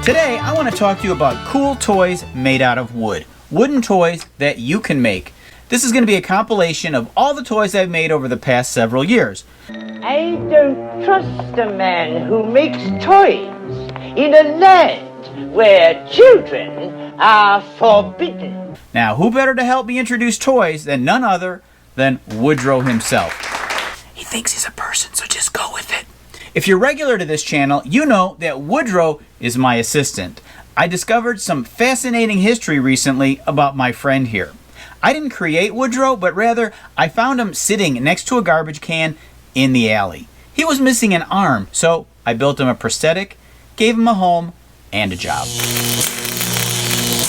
Today, I want to talk to you about cool toys made out of wood. Wooden toys that you can make. This is going to be a compilation of all the toys I've made over the past several years. I don't trust a man who makes toys in a land where children are forbidden. Now, who better to help me introduce toys than none other than Woodrow himself? He thinks he's a person, so just go with it. If you're regular to this channel, you know that Woodrow is my assistant. I discovered some fascinating history recently about my friend here. I didn't create Woodrow, but rather I found him sitting next to a garbage can in the alley. He was missing an arm, so I built him a prosthetic, gave him a home, and a job.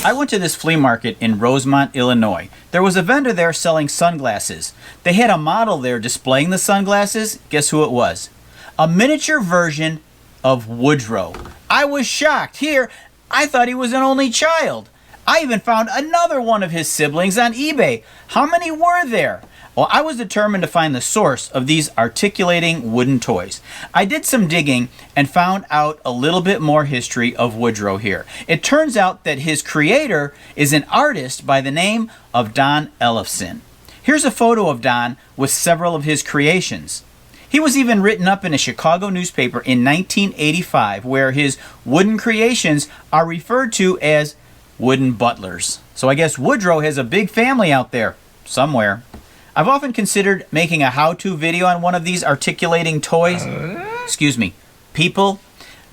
I went to this flea market in Rosemont, Illinois. There was a vendor there selling sunglasses. They had a model there displaying the sunglasses. Guess who it was? A miniature version of Woodrow. I was shocked. Here, I thought he was an only child. I even found another one of his siblings on eBay. How many were there? Well, I was determined to find the source of these articulating wooden toys. I did some digging and found out a little bit more history of Woodrow here. It turns out that his creator is an artist by the name of Don Ellefson. Here's a photo of Don with several of his creations. He was even written up in a Chicago newspaper in 1985, where his wooden creations are referred to as wooden butlers. So I guess Woodrow has a big family out there, somewhere. I've often considered making a how-to video on one of these articulating toys. People.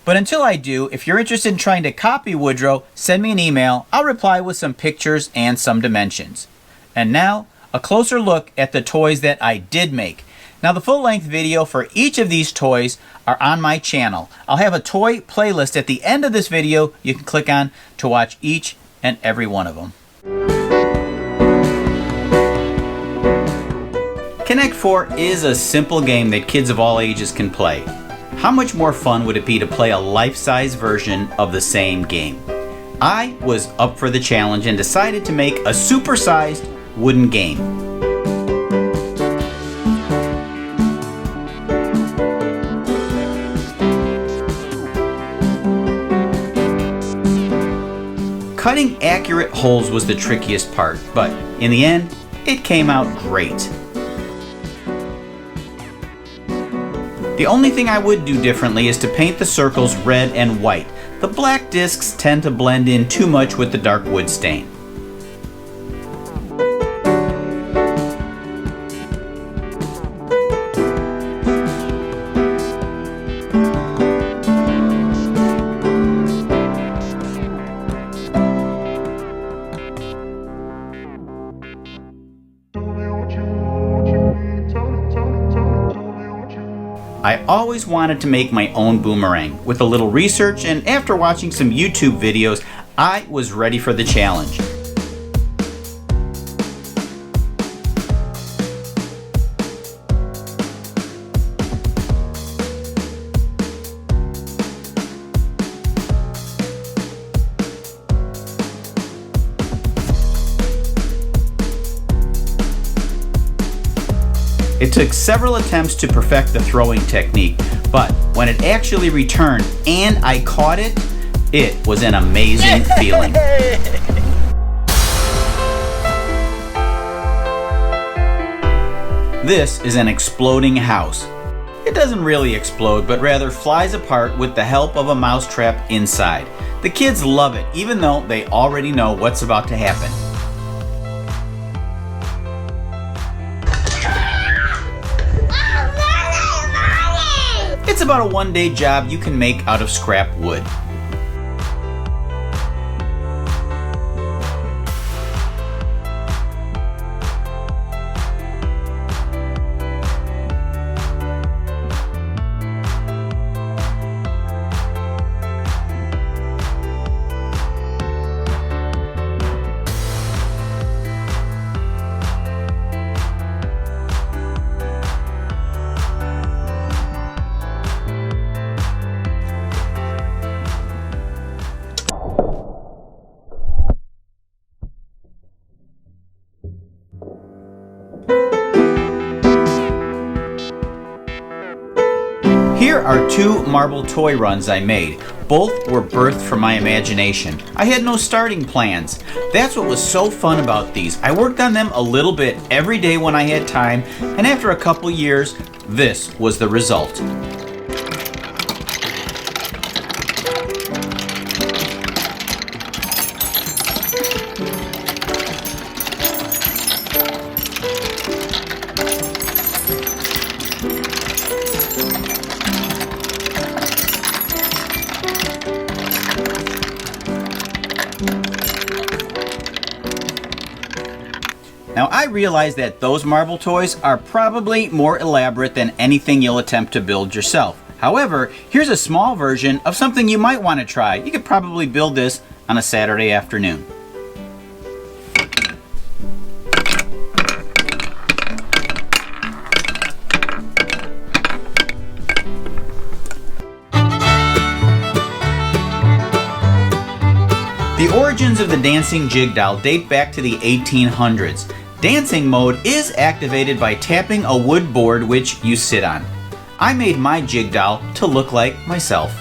But until I do, if you're interested in trying to copy Woodrow, send me an email. I'll reply with some pictures and some dimensions. And now, a closer look at the toys that I did make. Now, the full-length video for each of these toys are on my channel. I'll have a toy playlist at the end of this video you can click on to watch each and every one of them. Connect 4 is a simple game that kids of all ages can play. How much more fun would it be to play a life-size version of the same game? I was up for the challenge and decided to make a super-sized wooden game. Cutting accurate holes was the trickiest part, but in the end, it came out great. The only thing I would do differently is to paint the circles red and white. The black discs tend to blend in too much with the dark wood stain. I always wanted to make my own boomerang. With a little research and after watching some YouTube videos, I was ready for the challenge. It took several attempts to perfect the throwing technique, but when it actually returned and I caught it, it was an amazing feeling. This is an exploding house. It doesn't really explode, but rather flies apart with the help of a mousetrap inside. The kids love it, even though they already know what's about to happen. It's about a one-day job you can make out of scrap wood. are two marble toy runs I made. Both were birthed from my imagination. I had no starting plans. That's what was so fun about these. I worked on them a little bit every day when I had time, and after a couple years, this was the result. Now I realize that those marble toys are probably more elaborate than anything you'll attempt to build yourself. However, here's a small version of something you might want to try. You could probably build this on a Saturday afternoon. The origins of the dancing jig doll date back to the 1800s. Dancing mode is activated by tapping a wood board which you sit on. I made my jig doll to look like myself.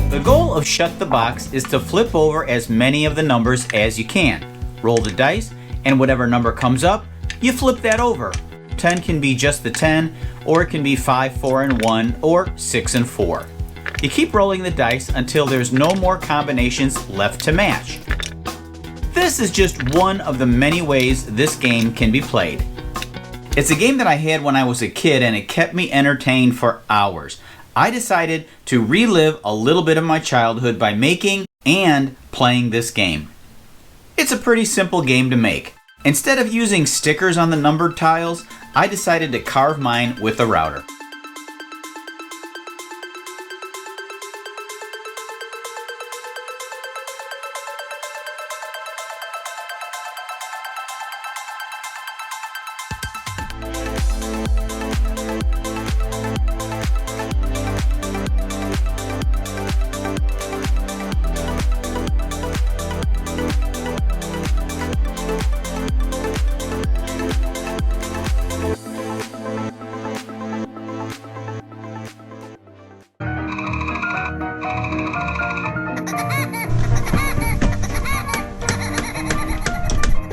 The goal of Shut the Box is to flip over as many of the numbers as you can. Roll the dice, and whatever number comes up, you flip that over. 10 can be just the 10, or it can be 5, 4, and 1, or 6 and 4. You keep rolling the dice until there's no more combinations left to match. This is just one of the many ways this game can be played. It's a game that I had when I was a kid, and it kept me entertained for hours. I decided to relive a little bit of my childhood by making and playing this game. It's a pretty simple game to make. Instead of using stickers on the numbered tiles, I decided to carve mine with a router.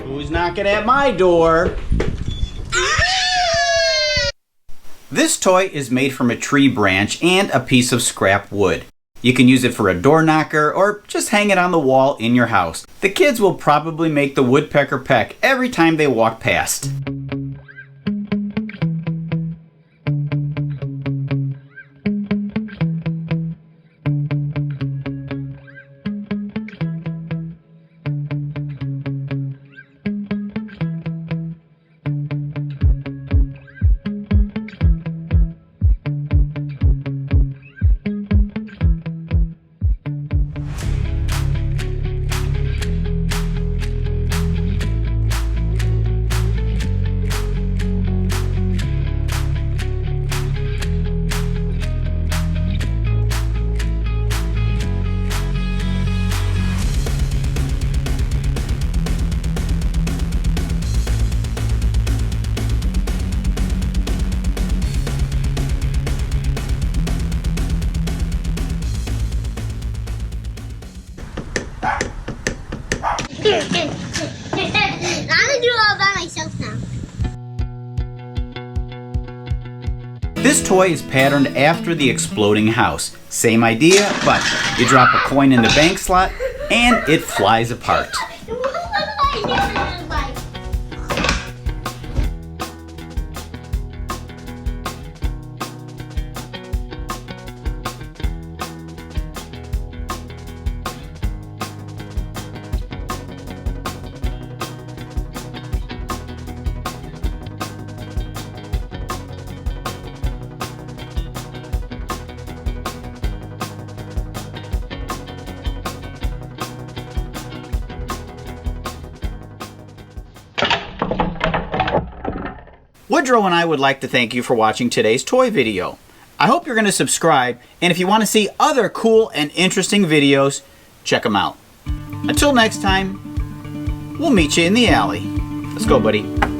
Who's knocking at my door? This toy is made from a tree branch and a piece of scrap wood. You can use it for a door knocker or just hang it on the wall in your house. The kids will probably make the woodpecker peck every time they walk past. I'm gonna do it all by myself now. This toy is patterned after the exploding house. Same idea, but you drop a coin in the bank slot and it flies apart. Woodrow and I would like to thank you for watching today's toy video. I hope you're going to subscribe, and if you want to see other cool and interesting videos, check them out. Until next time, we'll meet you in the alley. Let's go, buddy.